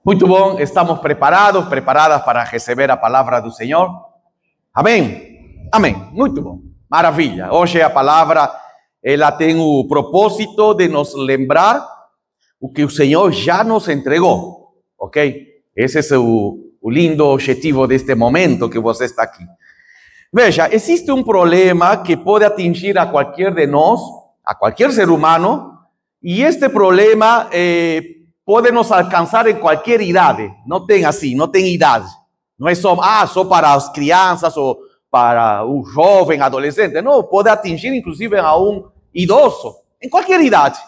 Muito bom, estamos preparados, preparadas para receber a palavra do Senhor? Amém? Amém, muito bom, maravilha. Hoje a palavra, ela tem o propósito de nos lembrar o que o Senhor já nos entregou, ok? Esse é o lindo objetivo deste momento que você está aqui. Veja, existe um problema que pode atingir a qualquer de nós, a qualquer ser humano, e este problema pode nos alcançar em qualquer idade. Não tem assim, não tem idade. Não é só para as crianças ou para o jovem, adolescente. Não, pode atingir inclusive a um idoso, em qualquer idade.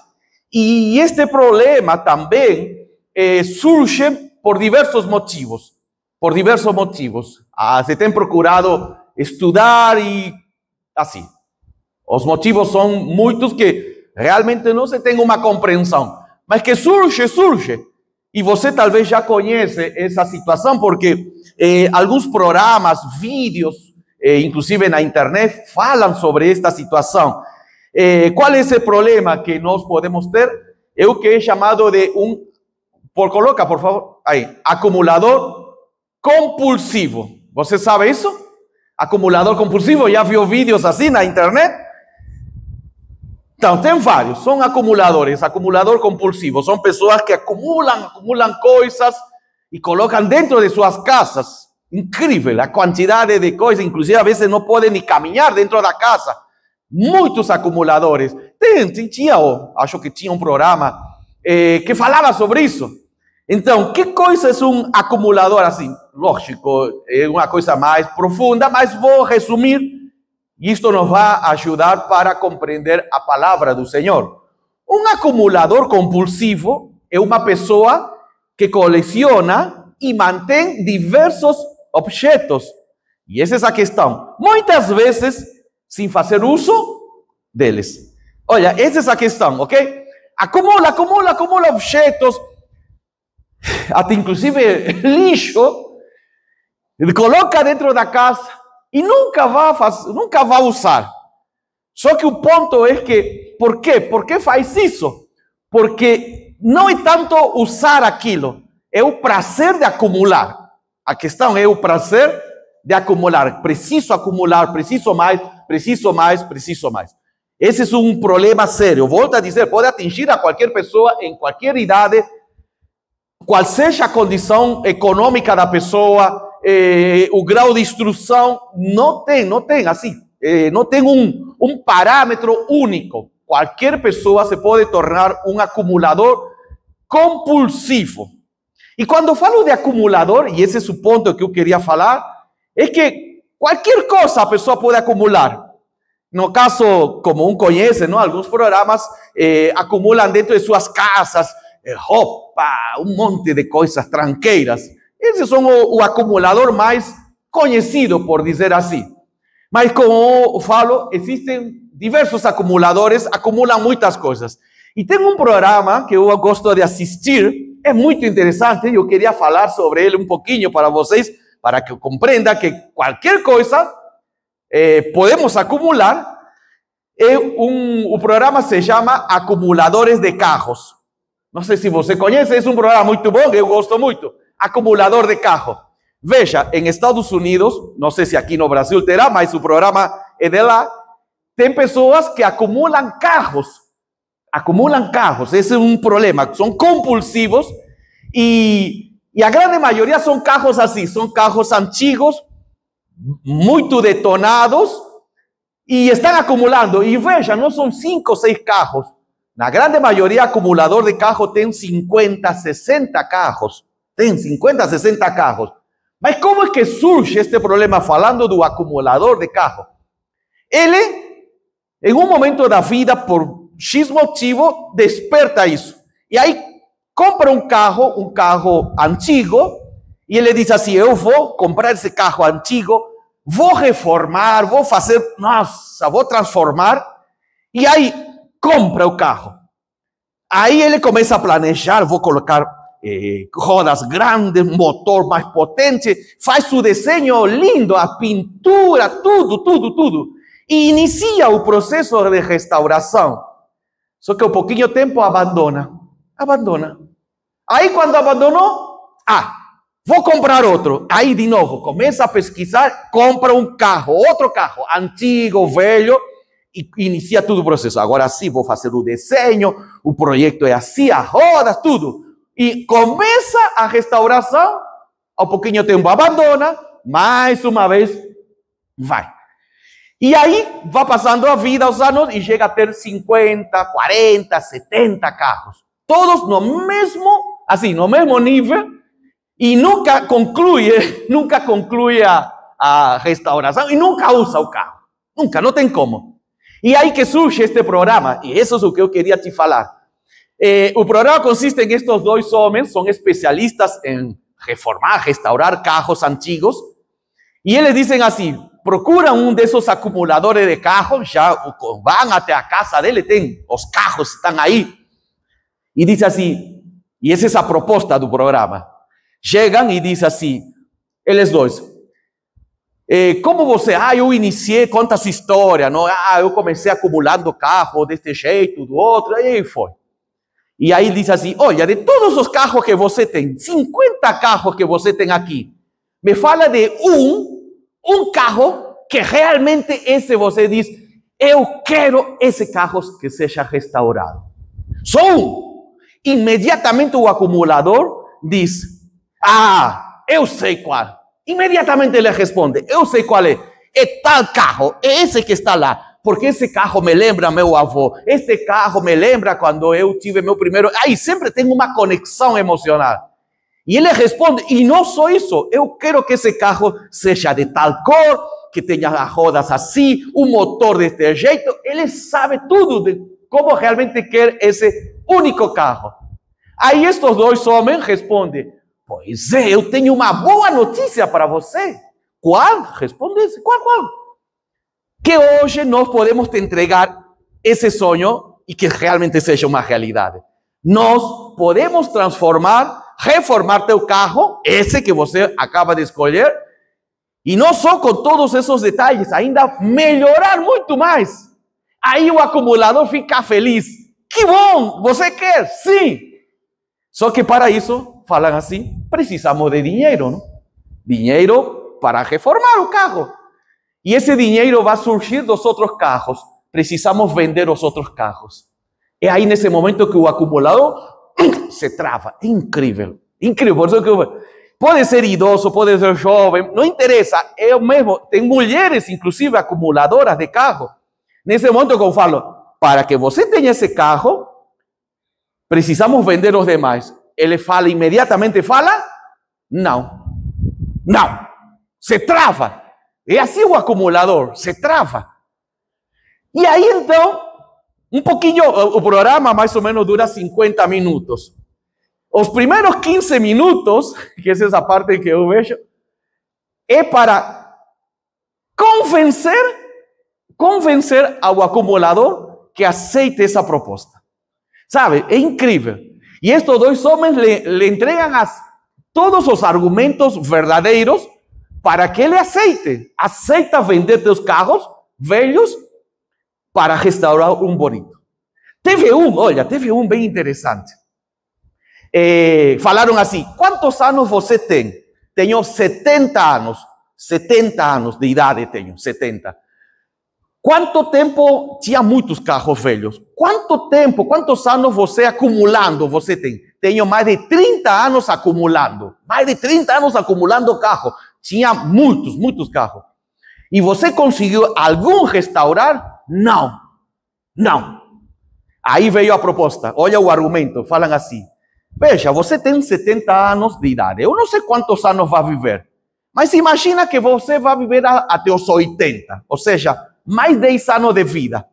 E este problema também surge por diversos motivos. Por diversos motivos. Se tem procurado estudar e assim. Os motivos são muitos que realmente não se tem uma compreensão. Mas que surge. E você talvez já conhece essa situação, porque alguns programas, vídeos, inclusive na internet, falam sobre esta situação. Qual é esse problema que nós podemos ter? É o que é chamado de coloca, por favor, aí, acumulador compulsivo. Você sabe isso? Acumulador compulsivo, já viu vídeos assim na internet? Então, tem vários, são acumuladores, acumulador compulsivo, são pessoas que acumulam coisas e colocam dentro de suas casas. Incrível a quantidade de coisas, inclusive a vezes não podem nem caminhar dentro da casa. Muitos acumuladores. Acho que tinha um programa que falava sobre isso. Então, que coisa é um acumulador assim? Lógico, é uma coisa mais profunda, mas vou resumir. E isto nos vai ajudar para compreender a palavra do Senhor. Um acumulador compulsivo é uma pessoa que coleciona e mantém diversos objetos. E essa é a questão. Muitas vezes, sem fazer uso deles. Olha, essa é a questão, ok? Acumula objetos, até inclusive lixo, coloca dentro da casa. E nunca vai usar. Só que o ponto é que, por quê? Por que faz isso? Porque não é tanto usar aquilo, é o prazer de acumular. A questão é o prazer de acumular. Preciso acumular, preciso mais. Esse é um problema sério. Volto a dizer, pode atingir a qualquer pessoa, em qualquer idade, qual seja a condição econômica da pessoa, o grau de instrução, não tem assim, não tem um parâmetro único. Qualquer pessoa se pode tornar um acumulador compulsivo. E quando falo de acumulador, e esse é o ponto que eu queria falar, é que qualquer coisa a pessoa pode acumular. No caso, como conhece, não? Alguns programas acumulam dentro de suas casas roupa, um monte de coisas tranqueiras. Esses são o acumulador mais conhecido, por dizer assim. Mas como eu falo, existem diversos acumuladores, acumulam muitas coisas. E tem um programa que eu gosto de assistir, é muito interessante, eu queria falar sobre ele um pouquinho para vocês, para que compreendam que qualquer coisa podemos acumular. O programa se chama Acumuladores de Carros. Não sei se você conhece, é um programa muito bom, eu gosto muito. Acumulador de carro. Veja, em Estados Unidos, não sei se aqui no Brasil terá, mas o programa é de lá, tem pessoas que acumulam carros. Acumulam carros, esse é um problema, são compulsivos e a grande maioria são carros assim, são carros antigos, muito detonados e estão acumulando. E veja, não são 5 ou 6 carros. Na grande maioria, acumulador de carro tem 50, 60 carros. Tem 50, 60 carros. Mas como é que surge este problema falando do acumulador de carro? Ele, em um momento da vida, por X motivo, desperta isso. E aí, compra um carro antigo, e ele diz assim, eu vou comprar esse carro antigo, vou reformar, vou fazer, vou transformar, e aí, compra o carro. Aí ele começa a planejar, vou colocar rodas grandes, motor mais potente, faz o desenho lindo, a pintura, tudo. E inicia o processo de restauração. Só que um pouquinho tempo abandona. Aí quando abandonou, vou comprar outro. Aí, de novo, começa a pesquisar, compra um carro, outro carro, antigo, velho, e inicia todo o processo. Agora sim, vou fazer o desenho, o projeto é assim, as rodas, tudo. E começa a restauração, ao pouquinho tempo abandona, mais uma vez, vai. E aí, vai passando a vida, os anos, e chega a ter 50, 40, 70 carros. Todos no mesmo, assim, no mesmo nível, e nunca conclui a restauração, e nunca usa o carro. Nunca, não tem como. E aí que surge este programa, e isso é o que eu queria te falar. O programa consiste em estes dois homens, são especialistas em reformar, restaurar carros antigos, e eles dizem assim, procuram um desses acumuladores de carros, já vão até a casa dele, tem os carros, estão aí, e diz assim, e essa é a proposta do programa, chegam e diz assim, eles dois, como você, eu iniciei, conta a sua história, não? Eu comecei acumulando carro deste jeito, do outro, e aí foi. E aí diz assim, olha, de todos os carros que você tem, 50 carros que você tem aqui, me fala de um carro que realmente esse você diz, eu quero esse carro que seja restaurado. Só um. Imediatamente o acumulador diz, eu sei qual. Imediatamente ele responde, eu sei qual é. É tal carro, é esse que está lá. Porque esse carro me lembra meu avô. Este carro me lembra quando eu tive meu primeiro... Aí sempre tem uma conexão emocional. E ele responde, e não só isso, eu quero que esse carro seja de tal cor, que tenha as rodas assim, o motor deste jeito. Ele sabe tudo de como realmente quer esse único carro. Aí estes dois homens respondem, pois é, eu tenho uma boa notícia para você. Qual? Responde, qual? Que hoje nós podemos te entregar esse sonho e que realmente seja uma realidade. Nós podemos reformar teu carro, esse que você acaba de escolher, e não só com todos esses detalhes, ainda melhorar muito mais. Aí o acumulador fica feliz. Que bom, você quer? Sim. Só que para isso, falam assim, precisamos de dinheiro, não? Dinheiro para reformar o carro. E esse dinheiro vai surgir dos outros carros. Precisamos vender os outros carros. É aí nesse momento que o acumulador se trava. É incrível. Incrível. Por isso que pode ser idoso, pode ser jovem, não interessa. Eu mesmo, tem mulheres, inclusive, acumuladoras de carro. Nesse momento que eu falo, para que você tenha esse carro, precisamos vender os demais. Ele fala, imediatamente fala, não. Se trava. É assim o acumulador, se trava. E aí então, um pouquinho, o programa mais ou menos dura 50 minutos. Os primeiros 15 minutos, que essa é a parte que eu vejo, é para convencer ao acumulador que aceite essa proposta. Sabe, é incrível. E estes dois homens le entregam todos os argumentos verdadeiros para que ele aceite. Aceita vender teus carros velhos para restaurar um bonito. Teve um bem interessante. Falaram assim, quantos anos você tem? Tenho 70 anos. 70 anos de idade tenho, 70. Quanto tempo tinha muitos carros velhos? Quantos anos você acumulando você tem? Tenho mais de 30 anos acumulando. Mais de 30 anos acumulando carro. Tinha muitos carros. E você conseguiu algum restaurar? Não. Aí veio a proposta. Olha o argumento. Falam assim. Veja, você tem 70 anos de idade. Eu não sei quantos anos vai viver. Mas imagina que você vai viver até os 80. Ou seja, mais 10 anos de vida.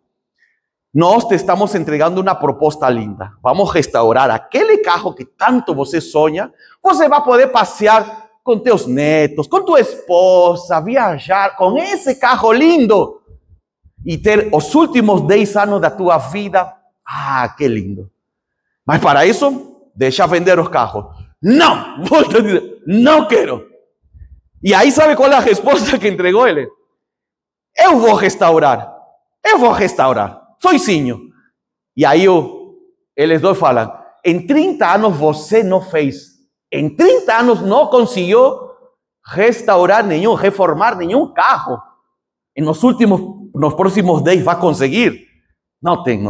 Nós te estamos entregando uma proposta linda. Vamos restaurar aquele carro que tanto você sonha. Você vai poder passear com teus netos, com tua esposa, viajar com esse carro lindo e ter os últimos 10 anos da tua vida. Que lindo. Mas para isso, deixa vender os carros. Não, volta a dizer, não quero. E aí sabe qual é a resposta que entregou ele? Eu vou restaurar, sozinho. E aí eles dois falam, em 30 anos você não fez en 30 años no consiguió restaurar nenhum, reformar nenhum carro. Nos próximos 10 vai conseguir. Não tem.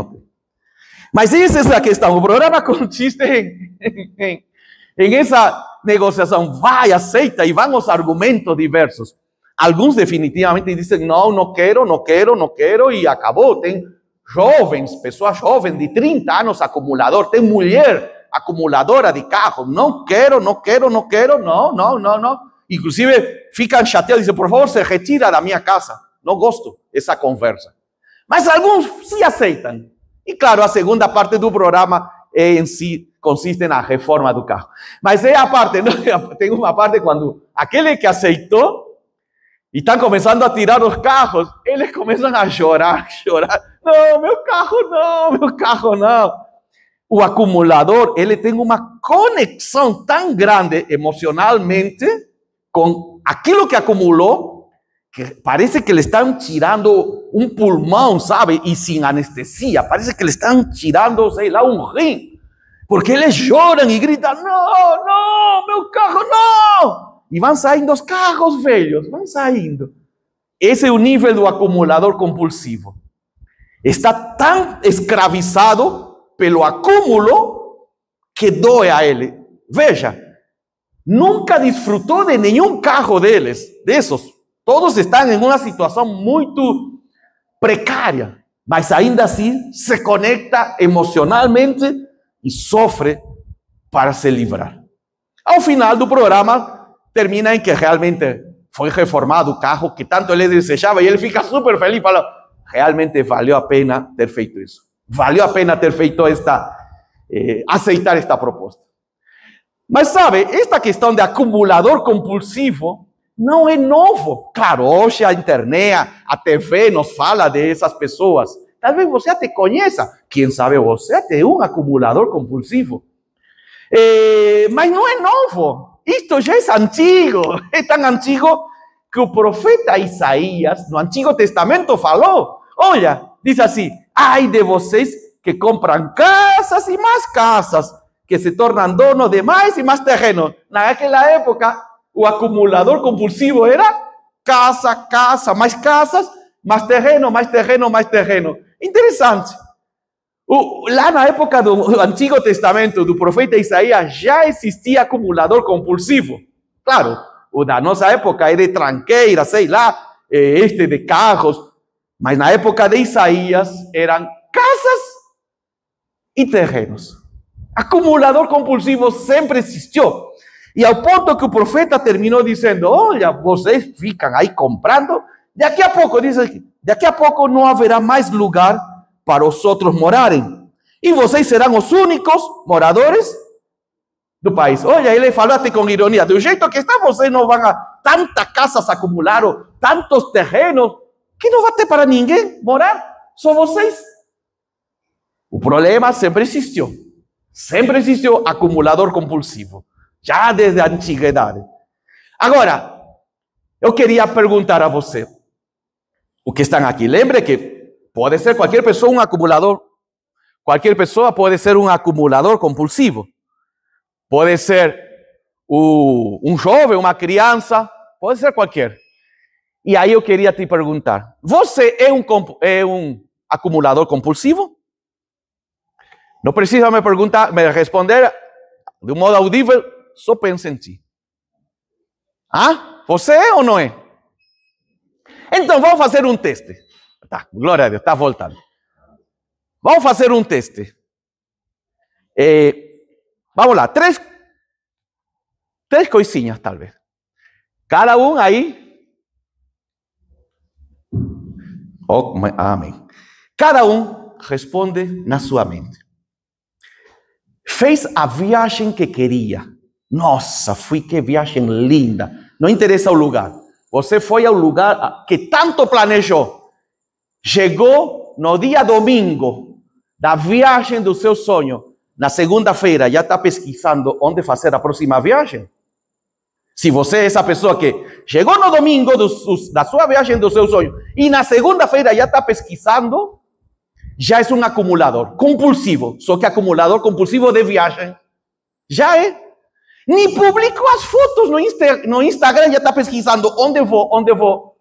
Mas essa é a questão. O programa consiste em essa negociação. Vai, aceita, e vão os argumentos diversos. Alguns definitivamente dizem, não quero, e acabou. Tem jovens, pessoas jovens de 30 anos, acumulador. Tem mulher acumuladora de carro. Não quero. Inclusive, ficam chateados e dizem, por favor, se retira da minha casa. Não gosto dessa conversa. Mas alguns se aceitam. E claro, a segunda parte do programa em si consiste na reforma do carro. Mas é a parte, não? Tem uma parte quando aquele que aceitou e estão começando a tirar os carros, eles começam a chorar. Não, meu carro não. O acumulador, ele tem uma conexão tão grande emocionalmente com aquilo que acumulou, que parece que le estão tirando um pulmão, sabe? E sem anestesia, parece que le estão tirando, sei lá, um rim. Porque eles choram e gritam, não, meu carro não! E vão saindo os carros velhos, vão saindo. Esse é o nível do acumulador compulsivo. Está tão escravizado pelo acúmulo que doe a ele. Veja, nunca desfrutou de nenhum carro desses. Todos estão em uma situação muito precária, mas ainda assim se conecta emocionalmente e sofre para se livrar. Ao final do programa, termina em que realmente foi reformado o carro que tanto ele desejava e ele fica super feliz, fala, realmente valeu a pena ter feito isso. Valeu a pena ter feito aceitar esta proposta. Mas sabe, esta questão de acumulador compulsivo não é novo. Claro, hoje a internet, a TV nos fala dessas pessoas. Talvez você até conheça. Quem sabe você até é um acumulador compulsivo. Mas não é novo. Isto já é antigo. É tão antigo que o profeta Isaías, no Antigo Testamento, falou. Olha, diz assim, ai de vocês que compram casas e mais casas, que se tornam donos de mais e mais terrenos. Naquela época, o acumulador compulsivo era casa, mais casas, mais terreno. Interessante. Lá na época do Antigo Testamento, do profeta Isaías, já existia acumulador compulsivo. Claro, o da nossa época é de tranqueira, sei lá, de carros. Mas na época de Isaías, eram casas e terrenos. Acumulador compulsivo sempre existiu. E ao ponto que o profeta terminou dizendo, olha, vocês ficam aí comprando, daqui a pouco, diz aqui, daqui a pouco não haverá mais lugar para os outros morarem. E vocês serão os únicos moradores do país. Olha, ele falou até com ironia, do jeito que está, vocês não vão a tantas casas acumularam, tantos terrenos, que não vai ter para ninguém morar, só vocês. O problema sempre existiu acumulador compulsivo. Já desde a antiguidade. Agora, eu queria perguntar a você, o que estão aqui. Lembre que pode ser qualquer pessoa um acumulador. Qualquer pessoa pode ser um acumulador compulsivo. Pode ser um jovem, uma criança, pode ser qualquer. E aí eu queria te perguntar, você é um acumulador compulsivo? Não precisa me responder de um modo audível. Só pensa em ti. Você é ou não é? Então, vamos fazer um teste. Tá, glória a Deus, está voltando. Vamos fazer um teste. Vamos lá, três coisinhas, talvez. Cada um aí. Amém. Cada um responde na sua mente. Fez a viagem que queria. Nossa, que viagem linda. Não interessa o lugar. Você foi ao lugar que tanto planejou. Chegou no dia domingo da viagem do seu sonho. Na segunda-feira já está pesquisando onde fazer a próxima viagem. Se você é essa pessoa que chegou no domingo da sua viagem do seu sonho e na segunda-feira já está pesquisando, já é um acumulador compulsivo. Só que acumulador compulsivo de viagem. Já é. Nem publico as fotos no Instagram, já está pesquisando onde vou.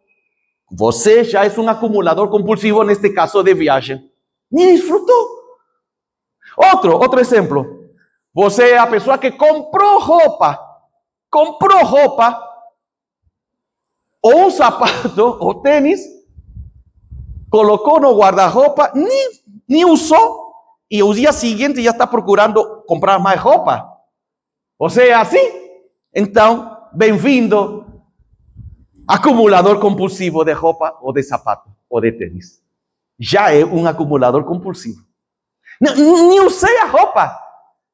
Você já é um acumulador compulsivo, neste caso de viagem. Nem desfrutou. Outro exemplo. Você é a pessoa que comprou roupa, ou um sapato, ou tênis, colocou no guarda-roupa, nem usou, e o dia seguinte já está procurando comprar mais roupa. Você é assim? Então, bem-vindo, acumulador compulsivo de roupa, ou de sapato, ou de tênis. Já é um acumulador compulsivo. Nem usei a roupa,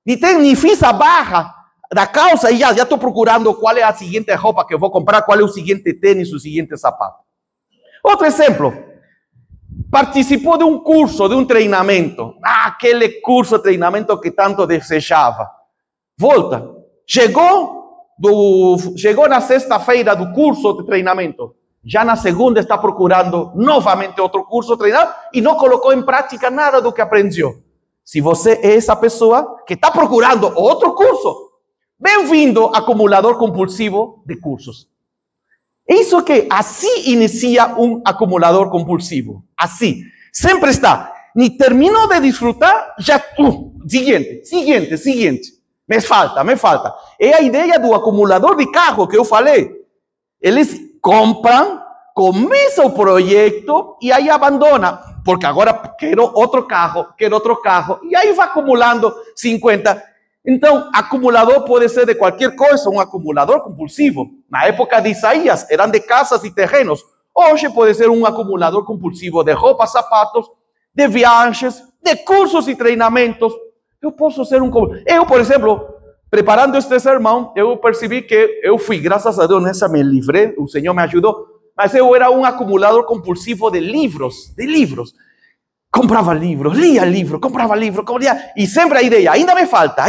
nem fiz a barra da calça, e já estou procurando qual é a seguinte roupa que eu vou comprar, qual é o seguinte tênis, o seguinte sapato. Outro exemplo. Participou de um curso, de um treinamento. Aquele curso, treinamento que tanto desejava. Volta. Chegou na sexta-feira do curso de treinamento. Já na segunda está procurando novamente outro curso de treinamento e não colocou em prática nada do que aprendeu. Se você é essa pessoa que está procurando outro curso, bem-vindo, acumulador compulsivo de cursos. Isso que assim inicia um acumulador compulsivo. Assim. Sempre está. Nem terminou de desfrutar, já... Seguinte. Me falta. É a ideia do acumulador de carro que eu falei. Eles compram, começam o projeto e aí abandonam. Porque agora quero outro carro. E aí vai acumulando 50. Então, acumulador pode ser de qualquer coisa, um acumulador compulsivo. Na época de Isaías, eram de casas e terrenos. Hoje pode ser um acumulador compulsivo de roupas, sapatos, de viagens, de cursos e treinamentos. Eu posso ser um... Eu, por exemplo, preparando este sermão, eu percebi que eu fui, graças a Deus, nessa me livrei, o Senhor me ajudou, mas eu era um acumulador compulsivo de livros. Comprava livros, lia livro, comprava livro, e sempre a ideia, ainda me falta.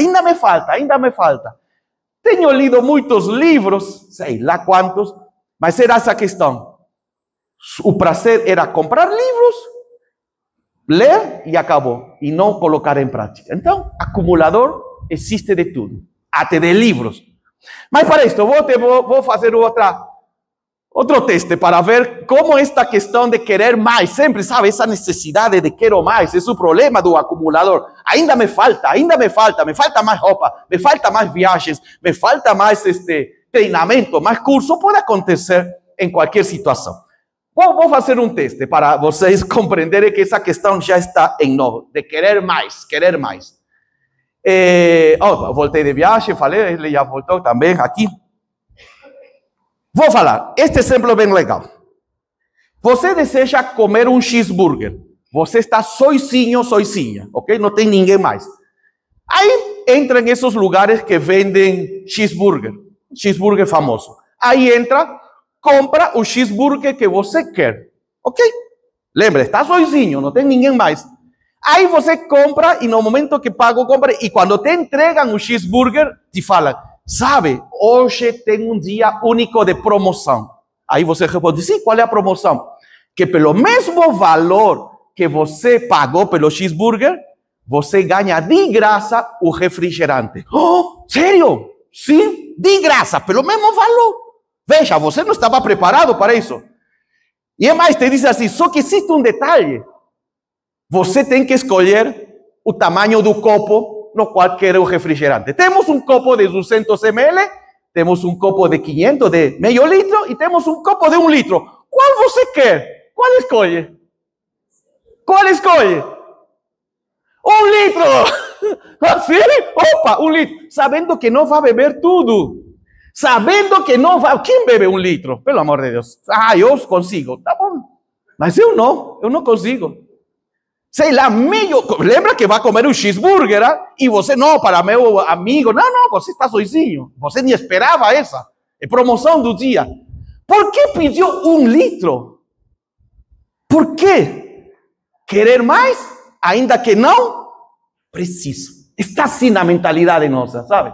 Tenho lido muitos livros, sei lá quantos, mas era essa questão. O prazer era comprar livros, ler e acabou, e não colocar em prática. Então, acumulador existe de tudo, até de livros. Mas para isto, vou fazer outro teste para ver como esta questão de querer mais, sempre, sabe, essa necessidade de quero mais, é o problema do acumulador. Ainda me falta mais roupa, me falta mais viagens, me falta mais treinamento, mais curso, pode acontecer em qualquer situação. Vou fazer um teste para vocês compreenderem que essa questão já está em nós, de querer mais. Voltei de viagem, falei, ele já voltou também aqui. Vou falar, este exemplo é bem legal. Você deseja comer um cheeseburger. Você está sozinha, ok? Não tem ninguém mais. Aí entra em esses lugares que vendem cheeseburger famoso. Aí entra, compra o cheeseburger que você quer, ok? Lembra, está sozinho, não tem ninguém mais. Aí você compra e no momento que paga, compra. E quando te entregam o cheeseburger, te falam, sabe, hoje tem um dia único de promoção. Aí você responde, sim, qual é a promoção? Que pelo mesmo valor que você pagou pelo cheeseburger, você ganha de graça o refrigerante. Oh, sério? Sim, de graça, pelo mesmo valor. Veja, você não estava preparado para isso. E é mais, te diz assim, só que existe um detalhe. Você tem que escolher o tamanho do copo no qual quer o refrigerante. Temos um copo de 200 ml, temos um copo de 500, de meio litro, e temos um copo de 1 litro. Qual você quer? Qual escolhe? 1 litro! Assim? Opa, 1 litro. Sabendo que não vai beber tudo. Sabendo que não vai... Quem bebe 1 litro? Pelo amor de Deus. Eu consigo. Tá bom. Mas eu não consigo. Sei lá, lembra que vai comer um cheeseburger, e você, não, para meu amigo, não, você está sozinho, você nem esperava essa, é promoção do dia. Por que pediu 1 litro? Por quê? Querer mais, ainda que não preciso. Está assim na mentalidade nossa, sabe?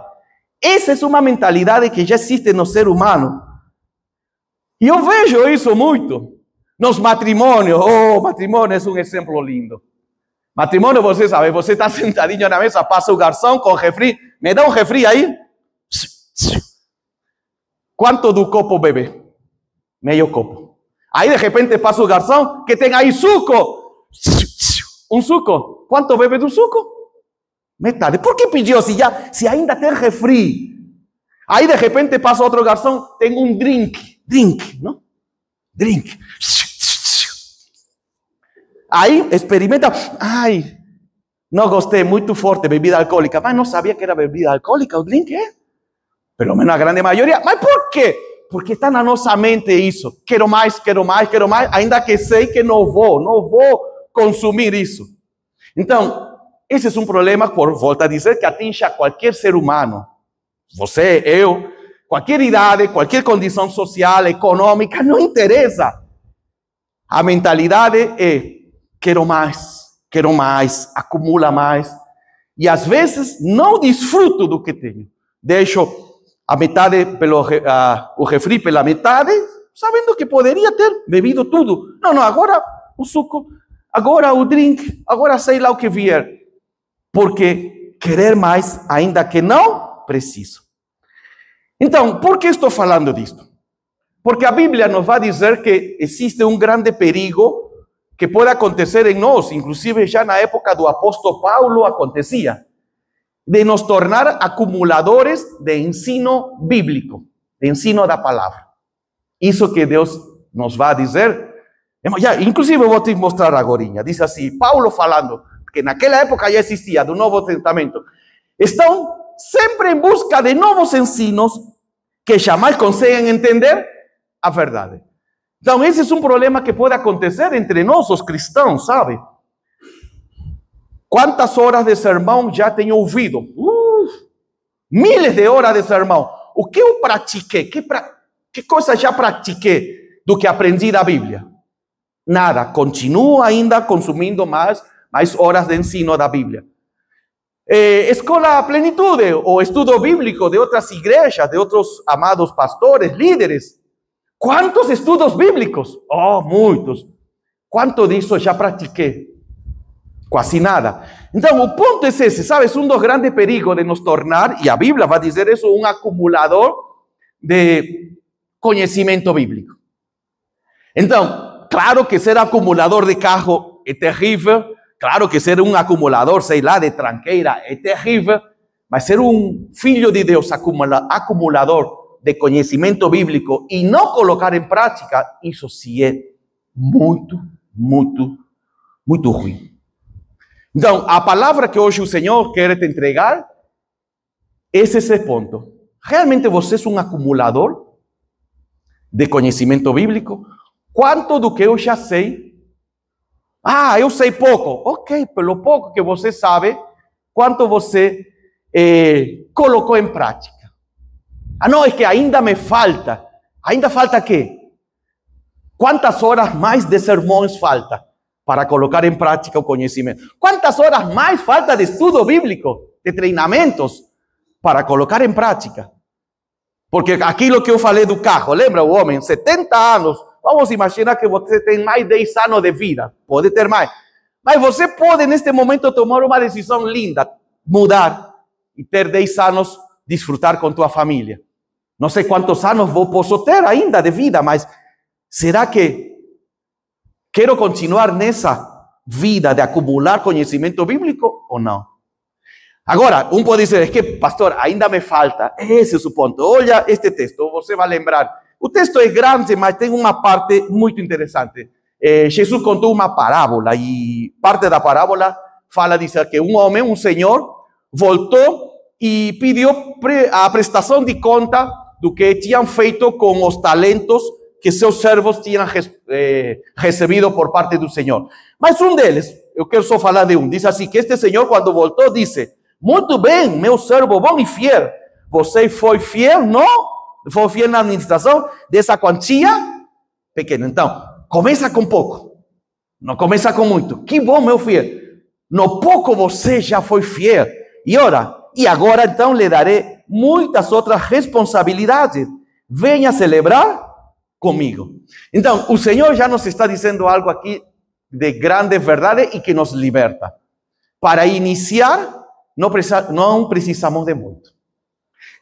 Essa é uma mentalidade que já existe no ser humano. E eu vejo isso muito. Nos matrimônios, matrimônio é um exemplo lindo. Matrimônio, você sabe, você está sentadinho na mesa, passa o garçom com refri, me dá um refri aí? ¿Cuánto do copo bebe? Medio copo. Aí de repente passa o garçom que tem aí suco. Um suco. Quanto bebe do suco? Metade. Por que pediu se ainda tem refri? Aí de repente passa outro garçom, tem um drink, não? Drink. Aí experimenta, ai, não gostei, muito forte, bebida alcoólica. Mas não sabia que era bebida alcoólica o drink, Pelo menos a grande maioria. Mas por quê? Porque está na nossa mente isso. Quero mais, ainda que sei que não vou consumir isso. Então, esse é um problema, volto a dizer, que atinge a qualquer ser humano. Você, eu, qualquer idade, qualquer condição social, econômica, não interessa. A mentalidade é, quero mais, acumula mais. E às vezes não desfruto do que tenho. Deixo a metade, o refri pela metade, sabendo que poderia ter bebido tudo. Não, agora o suco, agora o drink, agora sei lá o que vier. Porque querer mais, ainda que não preciso. Então, por que estou falando disto? Porque a Bíblia nos vai dizer que existe um grande perigo que pode acontecer em nós, inclusive já na época do apóstolo Paulo acontecia, de nos tornar acumuladores de ensino bíblico, de ensino da palavra. Isso que Deus nos vai dizer, inclusive eu vou te mostrar agora. Diz assim, Paulo falando, que naquela época já existia, do Novo Testamento, estão sempre em busca de novos ensinos que jamais conseguem entender a verdade. Então, esse é um problema que pode acontecer entre nós, os cristãos, sabe? Quantas horas de sermão já tenho ouvido? Miles de horas de sermão. O que eu pratiquei? Que coisa já pratiquei do que aprendi da Bíblia? Nada. Continuo ainda consumindo mais horas de ensino da Bíblia. Escola Plenitude, ou estudo bíblico de outras igrejas, de outros amados pastores, líderes. Quantos estudos bíblicos? Muitos. Quanto disso já pratiquei? Quase nada. Então, o ponto é esse, sabe? É um dos grandes perigos de nos tornar, e a Bíblia vai dizer isso, um acumulador de conhecimento bíblico. Então, claro que ser acumulador de carro é terrível, claro que ser um acumulador, sei lá, de tranqueira é terrível, mas ser um filho de Deus acumulador de conhecimento bíblico e não colocar em prática, isso sim é muito, muito, muito ruim. Então, a palavra que hoje o Senhor quer te entregar é esse ponto. Realmente você é um acumulador de conhecimento bíblico? Quanto do que eu já sei? Eu sei pouco. Ok, pelo pouco que você sabe, quanto você colocou em prática? Não, é que ainda me falta. Ainda falta quê? Quantas horas mais de sermões falta para colocar em prática o conhecimento? Quantas horas mais falta de estudo bíblico, de treinamentos, para colocar em prática? Porque aquilo que eu falei do carro, lembra o homem, 70 anos, vamos imaginar que você tem mais 10 anos de vida, pode ter mais. Mas você pode, neste momento, tomar uma decisão linda, mudar e ter 10 anos, desfrutar com tua família. Não sei quantos anos posso ter ainda de vida, mas será que quero continuar nessa vida de acumular conhecimento bíblico ou não? Agora, pode dizer, é que, pastor, ainda me falta. Esse é o ponto. Olha este texto, você vai lembrar. O texto é grande, mas tem uma parte muito interessante. Jesus contou uma parábola e parte da parábola fala, diz que um homem, um senhor, voltou e pediu a prestação de conta do que tinham feito com os talentos que seus servos tinham recebido por parte do Senhor. Mas um deles, eu quero só falar de um, diz assim, que este senhor quando voltou disse, muito bem, meu servo bom e fiel, você foi fiel, não? Foi fiel na administração dessa quantia pequena. Então, começa com pouco, não começa com muito. Que bom, meu fiel. No pouco você já foi fiel. E agora então lhe darei muitas outras responsabilidades. Venha celebrar comigo. Então, o Senhor já nos está dizendo algo aqui de grande verdade e que nos liberta. Para iniciar, não precisamos de muito.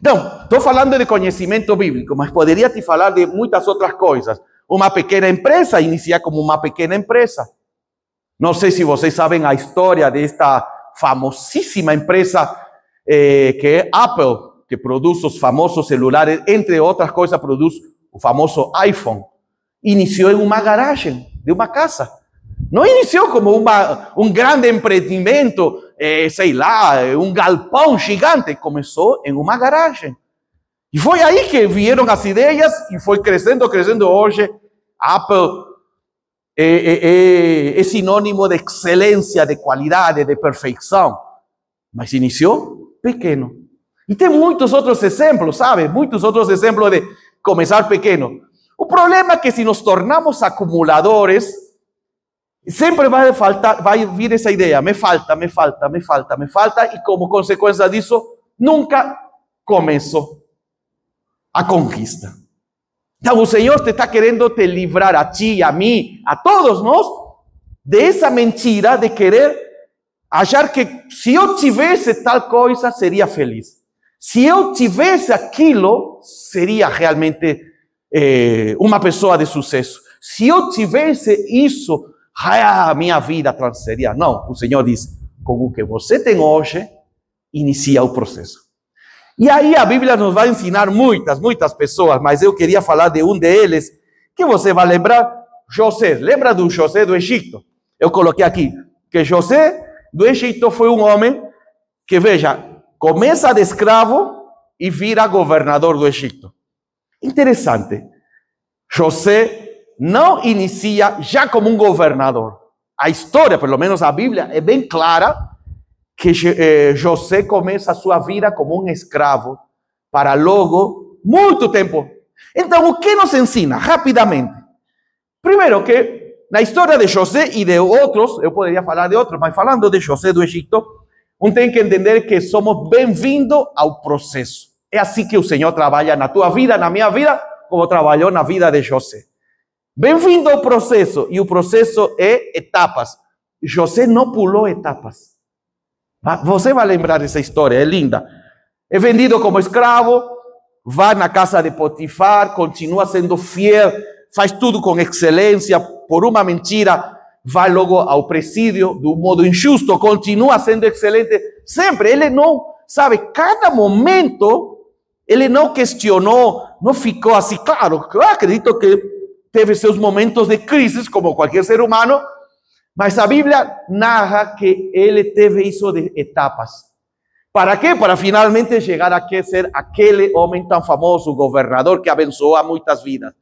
Não, estou falando de conhecimento bíblico, mas poderia te falar de muitas outras coisas. Uma pequena empresa inicia como uma pequena empresa. Não sei se vocês sabem a história desta famosíssima empresa que é Apple, que produz os famosos celulares, entre outras coisas, produz o famoso iPhone. Iniciou em uma garagem de uma casa. Não iniciou como um grande empreendimento, sei lá, um galpão gigante. Começou em uma garagem. E foi aí que vieram as ideias e foi crescendo, crescendo. Hoje, Apple é sinônimo de excelência, de qualidade, de perfeição. Mas iniciou pequeno. E tem muitos outros exemplos, sabe? Muitos outros exemplos de começar pequeno. O problema é que se nos tornamos acumuladores, sempre vai vir essa ideia, me falta, e como consequência disso, nunca começou a conquista. Então o Senhor está querendo te livrar a ti, a mim, a todos nós, dessa mentira de querer achar que se eu tivesse tal coisa, seria feliz. Se eu tivesse aquilo, seria realmente uma pessoa de sucesso. Se eu tivesse isso, minha vida transseria. Não, o Senhor diz, com o que você tem hoje, inicia o processo. E aí a Bíblia nos vai ensinar muitas pessoas, mas eu queria falar de um deles, que você vai lembrar, José. Lembra do José do Egito? Eu coloquei aqui, que José do Egito foi um homem que, veja, começa de escravo e vira governador do Egito. Interessante. José não inicia já como um governador. A história, pelo menos a Bíblia, é bem clara que José começa a sua vida como um escravo para logo, muito tempo. Então, o que nos ensina? Rapidamente. Primeiro que na história de José e de outros, eu poderia falar de outros, mas falando de José do Egito, tem que entender que somos bem-vindos ao processo. É assim que o Senhor trabalha na tua vida, na minha vida, como trabalhou na vida de José. Bem-vindo ao processo, e o processo é etapas. José não pulou etapas. Você vai lembrar dessa história, é linda. É vendido como escravo, vai na casa de Potifar, continua sendo fiel, faz tudo com excelência, por uma mentira, vai logo ao presídio, de um modo injusto, continua sendo excelente, sempre. Ele não, sabe, cada momento, ele não questionou, não ficou assim, claro, eu acredito que teve seus momentos de crise, como qualquer ser humano, mas a Bíblia narra que ele teve isso de etapas. Para quê? Para finalmente chegar a ser aquele homem tão famoso, governador, que abençoou a muitas vidas.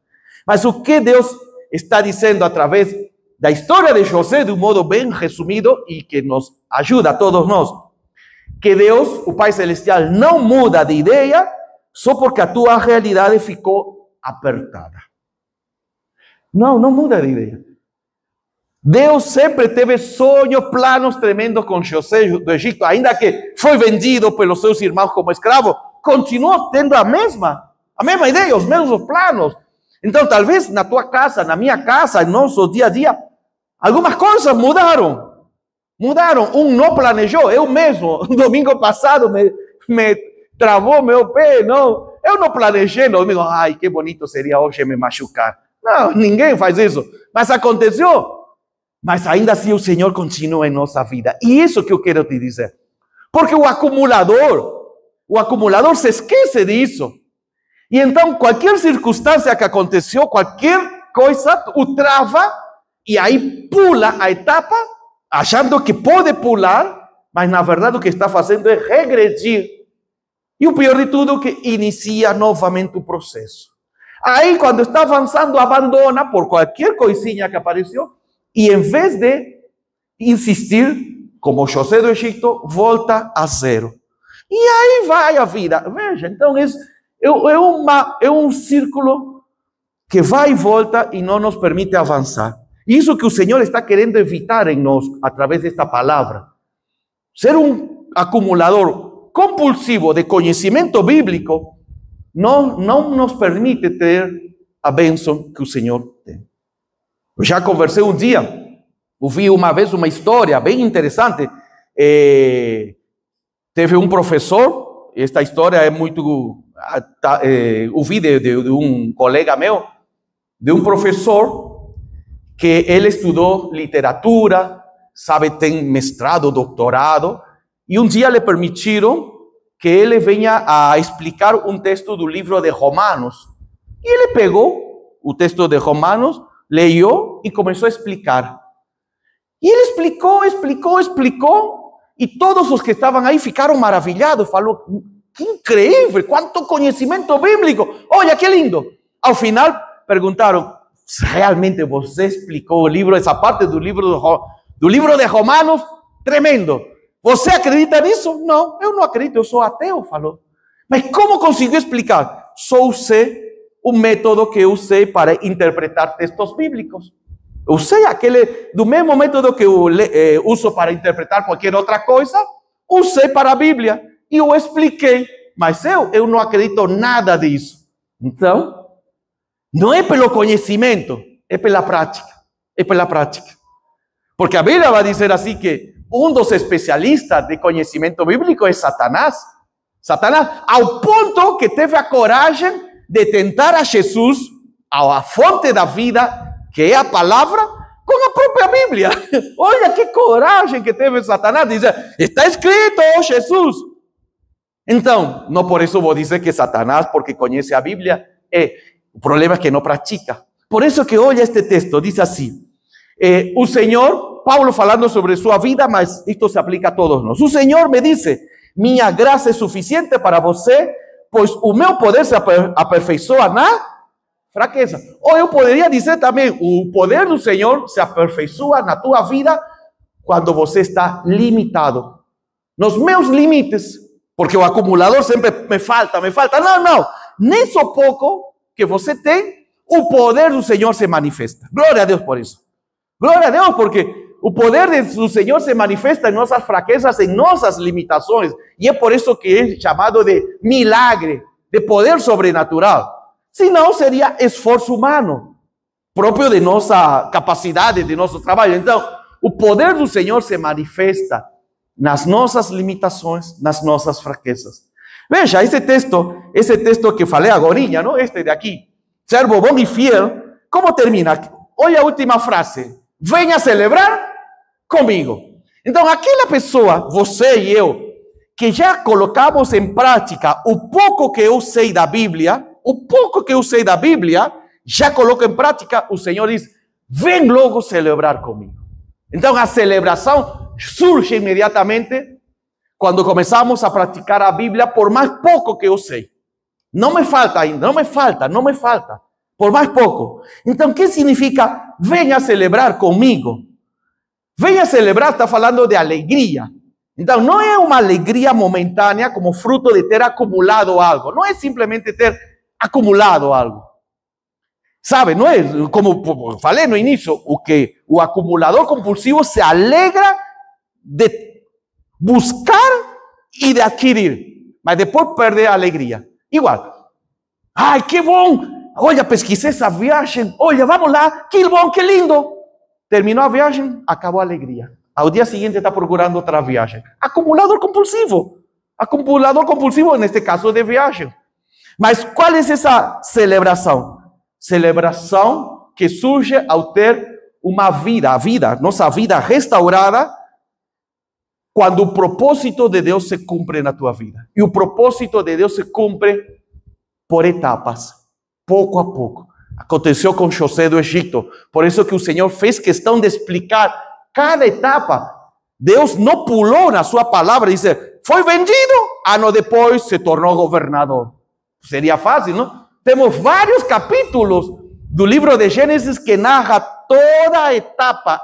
Mas o que Deus está dizendo através da história de José, de um modo bem resumido, e que nos ajuda a todos nós, que Deus, o Pai Celestial, não muda de ideia só porque a tua realidade ficou apertada. Não muda de ideia. Deus sempre teve sonhos, planos tremendos com José do Egito, ainda que foi vendido pelos seus irmãos como escravo, continuou tendo a mesma ideia, os mesmos planos. Então, talvez na tua casa, na minha casa, no nosso dia a dia, algumas coisas mudaram. Não planejou. Eu mesmo, no domingo passado, me travou meu pé. Eu não planejei no domingo. Ai, que bonito seria hoje me machucar. Não, ninguém faz isso. Mas aconteceu. Mas ainda assim o Senhor continua em nossa vida. E isso que eu quero te dizer. Porque o acumulador se esquece disso. E então qualquer circunstância que aconteceu, qualquer coisa, o trava e aí pula a etapa, achando que pode pular, mas na verdade o que está fazendo é regredir. E o pior de tudo é que inicia novamente o processo. Aí quando está avançando, abandona por qualquer coisinha que apareceu, e em vez de insistir, como José do Egito, volta a zero. E aí vai a vida. Veja, então é um círculo que vai e volta e não nos permite avançar. Isso que o Senhor está querendo evitar em nós, através desta palavra. Ser um acumulador compulsivo de conhecimento bíblico não nos permite ter a bênção que o Senhor tem. Eu já conversei um dia, ouvi uma vez uma história bem interessante. Teve um professor esta história é muito... ouvi de um colega meu, de um professor, que ele estudou literatura, sabe, tem mestrado, doutorado, e um dia lhe permitiram que ele venha a explicar um texto do livro de Romanos. E ele pegou o texto de Romanos, leu e começou a explicar. E ele explicou, e todos os que estavam aí ficaram maravilhados. Falou, que incrível, quanto conhecimento bíblico. Olha, que lindo. Ao final, perguntaram, realmente você explicou o livro, essa parte do livro de Romanos? Tremendo. Você acredita nisso? Não, eu não acredito, eu sou ateu, falou. Mas como conseguiu explicar? Só usei o método que eu usei para interpretar textos bíblicos. Eu usei do mesmo método que eu uso para interpretar qualquer outra coisa, usei para a Bíblia. E eu expliquei, mas eu não acredito nada disso. Então, não é pelo conhecimento, é pela prática. É pela prática. Porque a Bíblia vai dizer assim que um dos especialistas de conhecimento bíblico é Satanás. Satanás, ao ponto que teve a coragem de tentar a Jesus, a fonte da vida, que é a palavra, com a própria Bíblia. Olha que coragem que teve Satanás, dizer, está escrito, oh Jesus. Então, não por isso vou dizer que Satanás, porque conhece a Bíblia, o problema é que não pratica. Por isso que olha este texto, diz assim, o Senhor, Paulo falando sobre sua vida, mas isto se aplica a todos nós. O Senhor me disse, minha graça é suficiente para você, pois o meu poder se aperfeiçoa na fraqueza. Ou eu poderia dizer também, o poder do Senhor se aperfeiçoa na tua vida quando você está limitado. Nos meus limites, porque o acumulador sempre me falta. Não. Nisso pouco que você tem, o poder do Senhor se manifesta. Glória a Deus por isso. Glória a Deus, porque o poder do Senhor se manifesta em nossas fraquezas, em nossas limitações. E é por isso que é chamado de milagre, de poder sobrenatural. Senão seria esforço humano, próprio de nossa capacidade, de nosso trabalho. Então, o poder do Senhor se manifesta nas nossas limitações, nas nossas fraquezas. Veja, esse texto que falei agora, não? Este de aqui, servo bom e fiel, como termina? Olha a última frase, venha celebrar comigo. Então, aquela pessoa, você e eu, que já colocamos em prática o pouco que eu sei da Bíblia, já coloco em prática, o Senhor diz, vem logo celebrar comigo. Então, a celebração surge imediatamente quando começamos a praticar a Bíblia, por mais pouco que eu sei. Não me falta ainda, não me falta. Por mais pouco. Então, o que significa venha celebrar comigo? Venha celebrar está falando de alegria. Então, não é uma alegria momentânea como fruto de ter acumulado algo. Não é simplesmente ter acumulado algo. Sabe, não é como falei no início, o acumulador compulsivo se alegra de buscar e de adquirir, mas depois perde a alegria. Igual, ai, que bom, olha, pesquisei essa viagem, olha, vamos lá, que bom, que lindo. Terminou a viagem, acabou a alegria. Ao dia seguinte está procurando outra viagem. Acumulador compulsivo, neste caso de viagem. Mas qual é essa celebração? Celebração que surge ao ter uma nossa vida restaurada, quando o propósito de Deus se cumpre na tua vida. E o propósito de Deus se cumpre por etapas, pouco a pouco. Aconteceu com José do Egito. Por isso que o Senhor fez questão de explicar cada etapa. Deus não pulou na sua palavra e disse, foi vendido, ano depois se tornou governador. Seria fácil, não? Temos vários capítulos do livro de Gênesis que narra toda a etapa,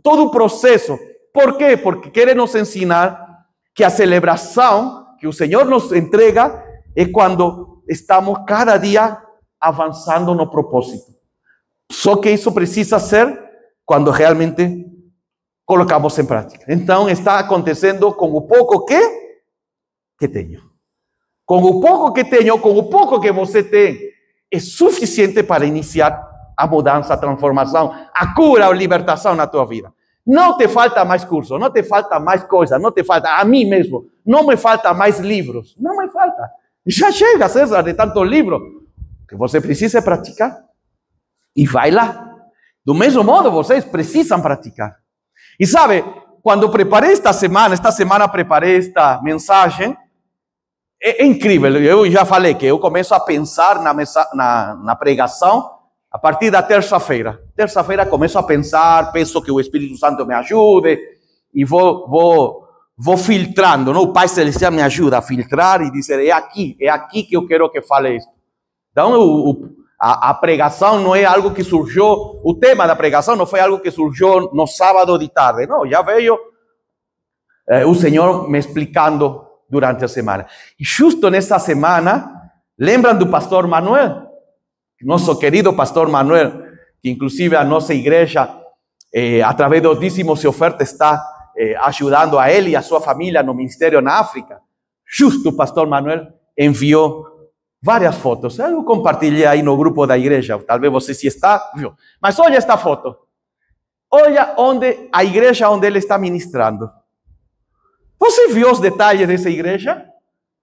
todo o processo. Por quê? Porque quer nos ensinar que a celebração que o Senhor nos entrega é quando estamos cada dia avançando no propósito. Só que isso precisa ser quando realmente colocamos em prática. Então, está acontecendo com o pouco que tenho. Com o pouco que tenho, com o pouco que você tem, é suficiente para iniciar a mudança, a transformação, a cura, a libertação na tua vida. Não te falta mais curso, não te falta mais coisa, não te falta, a mim mesmo, não me falta mais livros, não me falta. Já chega, César, de tanto livro, que você precisa praticar. E vai lá. Do mesmo modo, vocês precisam praticar. E sabe, quando preparei esta semana preparei esta mensagem, é incrível. Eu já falei que eu começo a pensar na pregação a partir da terça-feira. Terça-feira começo a pensar, peço que o Espírito Santo me ajude e vou filtrando, não? O Pai Celestial me ajuda a filtrar e dizer, é aqui que eu quero que fale isso. Então, a pregação não é algo que surgiu, o tema da pregação não foi algo que surgiu no sábado de tarde, não, já veio o Senhor me explicando durante a semana. E justo nessa semana, lembram do pastor Manuel? Nosso querido pastor Manuel, que inclusive a nossa igreja, através dos dízimos e ofertas, está ajudando a ele e a sua família no ministério na África. Justo o pastor Manuel enviou várias fotos. Eu compartilhei aí no grupo da igreja. Talvez você se está, viu? Mas olha esta foto. Olha a igreja onde ele está ministrando. Você viu os detalhes dessa igreja?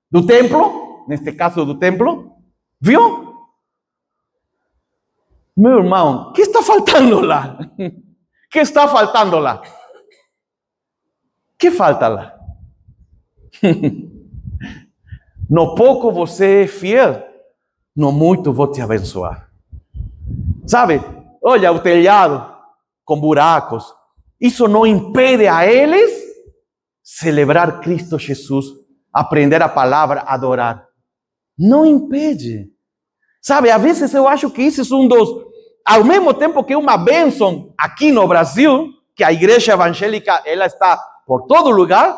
Do templo? Neste caso do templo? Viu? Meu irmão, o que está faltando lá? O que está faltando lá? O que falta lá? No pouco você é fiel, no muito vou te abençoar. Sabe, olha o telhado com buracos. Isso não impede a eles celebrar Cristo Jesus, aprender a palavra, adorar. Não impede. Sabe, às vezes eu acho que isso é ao mesmo tempo que é uma bênção aqui no Brasil, que a igreja evangélica, ela está por todo lugar,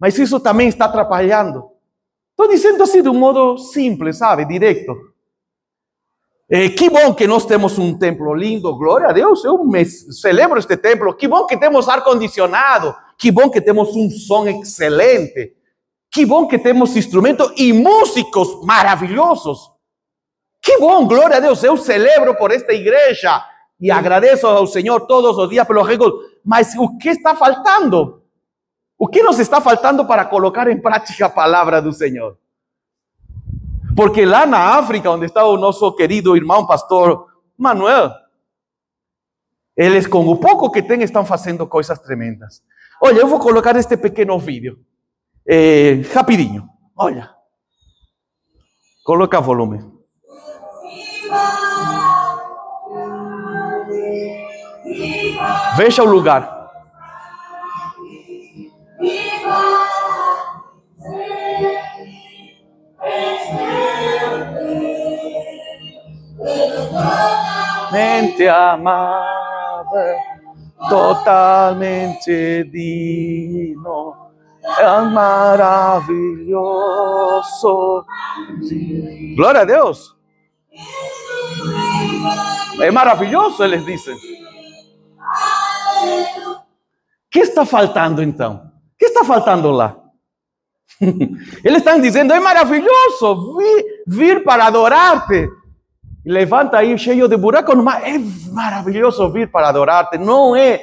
mas isso também está atrapalhando. Estou dizendo assim de um modo simples, sabe, direto. Que bom que nós temos um templo lindo, glória a Deus, eu me celebro este templo. Que bom que temos ar-condicionado, que bom que temos um som excelente, que bom que temos instrumentos e músicos maravilhosos. Que bom, glória a Deus, eu celebro por esta igreja e agradeço ao Senhor todos os dias pelos recursos. Mas o que está faltando? O que nos está faltando para colocar em prática a palavra do Senhor? Porque lá na África, onde está o nosso querido irmão pastor Manuel, eles com o pouco que têm estão fazendo coisas tremendas. Olha, eu vou colocar este pequeno vídeo, rapidinho, olha. Coloca volume. Veja o lugar. Totalmente amável, totalmente digno, é maravilhoso. Glória a Deus. É maravilhoso, eles dizem. O que está faltando então? O que está faltando lá? Eles estão dizendo, é maravilhoso vir para adorar-te. Levanta aí cheio de buracos, mas é maravilhoso vir para adorar-te. Não é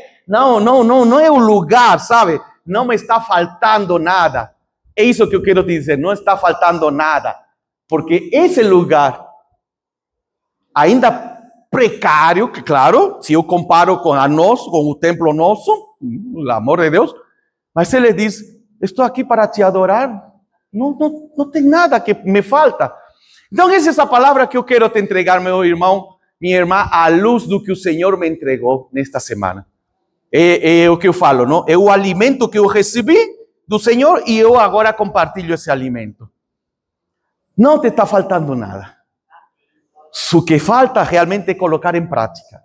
o lugar, sabe? Não me está faltando nada. É isso que eu quero te dizer, não está faltando nada. Porque esse lugar, ainda precário, que claro, se eu comparo com o templo nosso, o amor de Deus, mas ele diz, estou aqui para te adorar, não tem nada que me falta. Então essa é essa palavra que eu quero te entregar, meu irmão, minha irmã, à luz do que o Senhor me entregou nesta semana. É o que eu falo, não? É o alimento que eu recebi do Senhor e eu agora compartilho esse alimento. Não te está faltando nada. O que falta realmente é colocar em prática.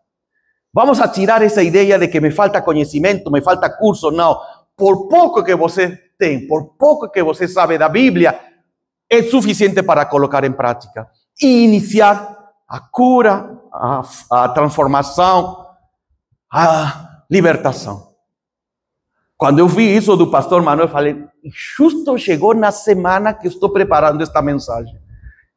Vamos a tirar essa ideia de que me falta conhecimento, me falta curso. Não. Por pouco que você tem, por pouco que você sabe da Bíblia, é suficiente para colocar em prática. E iniciar a cura, a transformação, a libertação. Quando eu vi isso do pastor Manuel, falei, justo chegou na semana que estou preparando esta mensagem.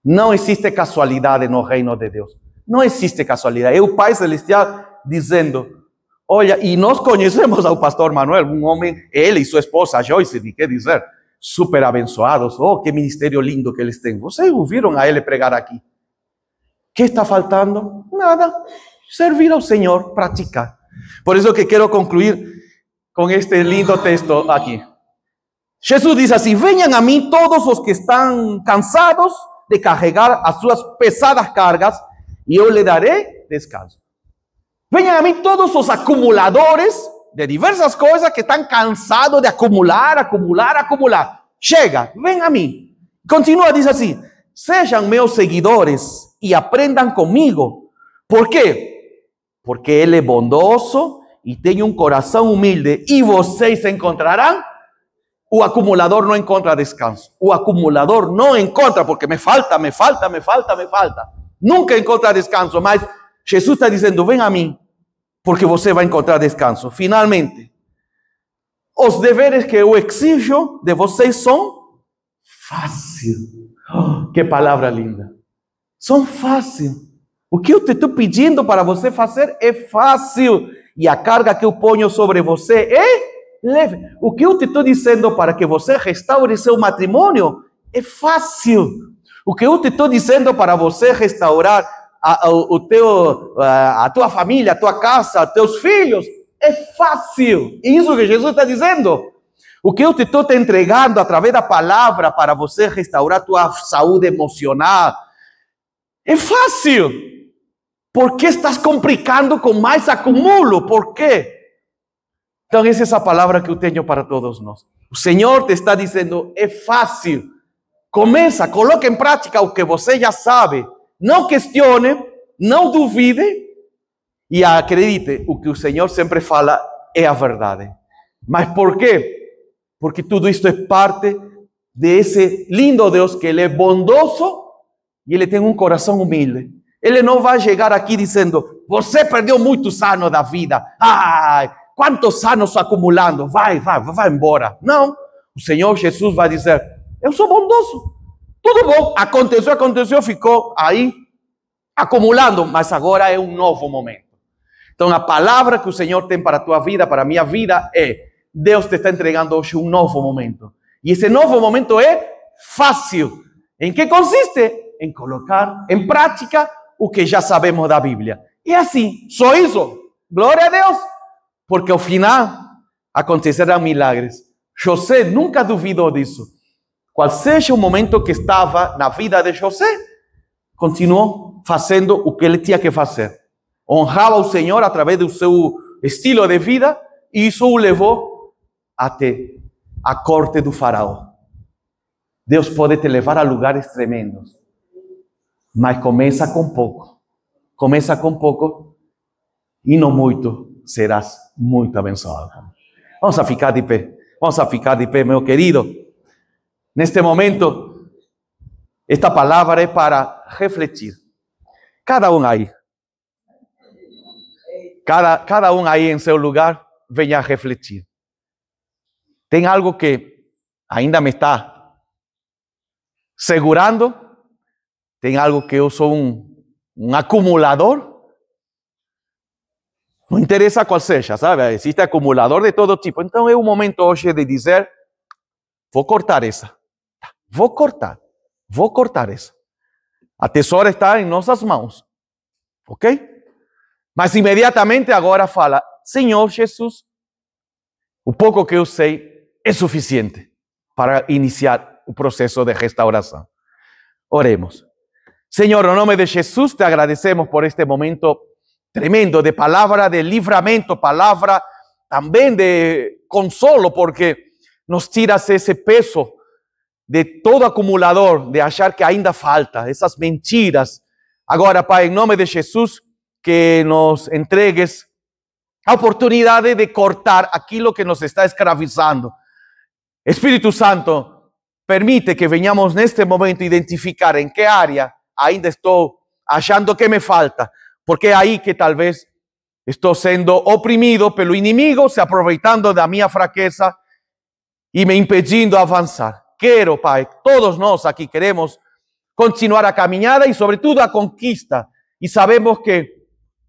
Não existe casualidade no reino de Deus. Não existe casualidade. É o Pai Celestial dizendo, Olha, e nós conhecemos ao pastor Manuel, um homem, ele e sua esposa Joyce, de que dizer, super abençoados. Oh, que ministério lindo que eles têm. Vocês ouviram a ele pregar aqui. O que está faltando? Nada. Servir ao Senhor, praticar. Por isso que quero concluir com este lindo texto aqui. Jesus diz assim: venham a mim todos os que estão cansados de carregar as suas pesadas cargas e eu lhe darei descanso. Venham a mim todos os acumuladores de diversas coisas que estão cansados de acumular. Chega, vem a mim. Continua, diz assim: sejam meus seguidores e aprendam comigo. ¿Por quê? Porque ele é bondoso e tem um coração humilde e vocês encontrarão. O acumulador não encontra descanso. O acumulador não encontra, porque me falta. Nunca encontra descanso, mas Jesus está dizendo: vem a mim, porque você vai encontrar descanso. Finalmente, os deveres que eu exijo de vocês são fáceis. Oh, que palavra linda. São fáceis. O que eu te estou pedindo para você fazer é fácil. E a carga que eu ponho sobre você é leve. O que eu te estou dizendo para que você restaure seu matrimônio é fácil. O que eu te estou dizendo para você restaurar a tua família, a tua casa, teus filhos, é fácil. Isso que Jesus está dizendo. O que eu te estou te entregando através da palavra para você restaurar tua saúde emocional é fácil. Por que estás complicando com mais acúmulo? Por quê? Então essa é essa palavra que eu tenho para todos nós. O Senhor te está dizendo: é fácil. Começa, coloque em prática o que você já sabe. Não questione, não duvide e acredite, o que o Senhor sempre fala é a verdade. Mas por quê? Porque tudo isto é parte desse lindo Deus, que Ele é bondoso e Ele tem um coração humilde. Ele não vai chegar aqui dizendo: você perdeu muitos anos da vida. Ai, quantos anos acumulando? Vai embora. Não, o Senhor Jesus vai dizer: eu sou bondoso. Tudo bom, aconteceu, ficou aí acumulando, mas agora é um novo momento. Então a palavra que o Senhor tem para a tua vida, para a minha vida é: Deus te está entregando hoje um novo momento. E esse novo momento é fácil. Em que consiste? Em colocar em prática o que já sabemos da Bíblia. E assim, só isso. Glória a Deus. Porque ao final acontecerão milagres. José nunca duvidou disso. Qual seja o momento que estava na vida de José, continuou fazendo o que ele tinha que fazer. Honrava o Senhor através do seu estilo de vida e isso o levou até a corte do faraó. Deus pode te levar a lugares tremendos, mas começa com pouco. Começa com pouco e não muito, serás muito abençoado. Vamos a ficar de pé, meu querido. Neste momento, esta palavra é para refletir. Cada um aí. Cada um aí em seu lugar, venha a refletir. Tem algo que ainda me está segurando? Tem algo que eu sou um acumulador? Não interessa qual seja, sabe? Existe acumulador de todo tipo. Então é o momento hoje de dizer: vou cortar essa. Vou cortar essa. A tesoura está em nossas mãos. Ok? Mas imediatamente agora fala: Senhor Jesus, o pouco que eu sei é suficiente para iniciar o processo de restauração. Oremos. Senhor, no nome de Jesus, te agradecemos por este momento tremendo de palavra de livramento, palavra também de consolo, porque nos tiras esse peso de todo acumulador, de achar que ainda falta, essas mentiras. Agora, Pai, em nome de Jesus, que nos entregues a oportunidade de cortar aquilo que nos está escravizando. Espírito Santo, permite que venhamos neste momento identificar em que área ainda estou achando que me falta, porque é aí que talvez estou sendo oprimido pelo inimigo, se aproveitando da minha fraqueza e me impedindo avançar. Quero, Pai, todos nós aqui queremos continuar a caminhada e, sobretudo, a conquista. E sabemos que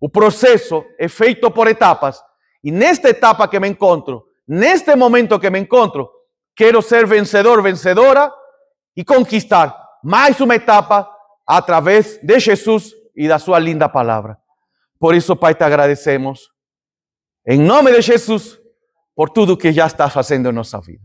o processo é feito por etapas E nesta etapa que me encontro, neste momento que me encontro, quero ser vencedor, vencedora e conquistar mais uma etapa através de Jesus e da sua linda palavra. Por isso, Pai, te agradecemos, em nome de Jesus, por tudo que já está fazendo em nossa vida.